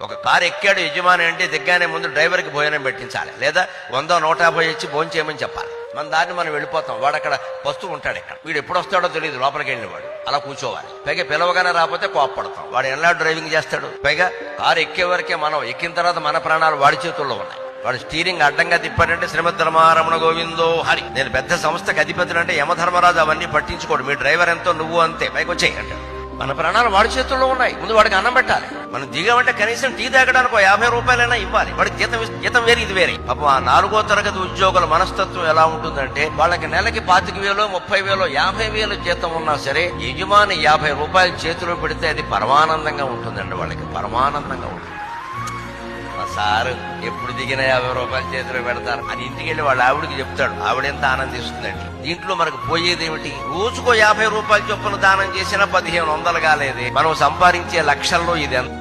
ఒక కారు ఎక్కాడు యజమాని అంటే దిగ్గానే ముందు డ్రైవర్కి భోజనం పెట్టించాలి, లేదా 100-150 ఇచ్చి భోజనం చేయమని చెప్పాలి. మన దాన్ని మనం వెళ్ళిపోతాం. వాడు అక్కడ వస్తూ ఉంటాడు. ఇక్కడ వీడు ఎప్పుడు వస్తాడో తెలియదు, లోపలికి వెళ్ళిన వాడు అలా కూర్చోవాలి. పైగా పిలవగానే రాకపోతే కోపపడతాం. వాడు ఎలా డ్రైవింగ్ చేస్తాడు? పైగా కారు ఎక్కే వరకే మనం, ఎక్కిన తర్వాత మన ప్రాణాలు వాడి చేతుల్లో ఉన్నాయి. వాడు స్టీరింగ్ అడ్డంగా తిప్పాడంటే శ్రీమద్ రమారమణ గోవిందో హరి. నేను పెద్ద సంస్థకు అధిపతులు అంటే యమధర్మరాజు అవన్నీ పట్టించుకోడు. మీ డ్రైవర్ ఎంతో నువ్వు అంతే, పైకి వచ్చేయి అంటాడు. మన ప్రాణాలు వాడి చేతుల్లో ఉన్నాయి. ముందు వాడికి అన్నం పెట్టాలి. మనం దిగామంటే కనీసం టీ తాగడానికి 50 రూపాయలైనా ఇవ్వాలి. వాడికి జీతం వేరే, ఇది వేరే. పాపం ఆ 4వ తరగతి ఉద్యోగుల మనస్తత్వం ఎలా ఉంటుందంటే, వాళ్ళకి నెలకి 25,000, 30,000, 50,000 జీతం ఉన్నా సరే యజమాని 50 రూపాయలు చేతిలో పెడితే అది పరమానందంగా ఉంటుందండి. వాళ్ళకి పరమానందంగా ఉంటుంది. సార్ ఎప్పుడు దిగిన 50 రూపాయలు చేతిలో పెడతారు అని ఇంటికి వెళ్ళి వాళ్ళ ఆవిడికి చెప్తాడు. ఆవిడెంత ఆనందిస్తుందండి. దీంట్లో మనకు పోయేది ఏమిటి? రోజుకో 50 రూపాయలు చొప్పున దానం చేసినా 1500 కాలేదే. మనం సంపాదించే లక్షల్లో ఇది ఎంత?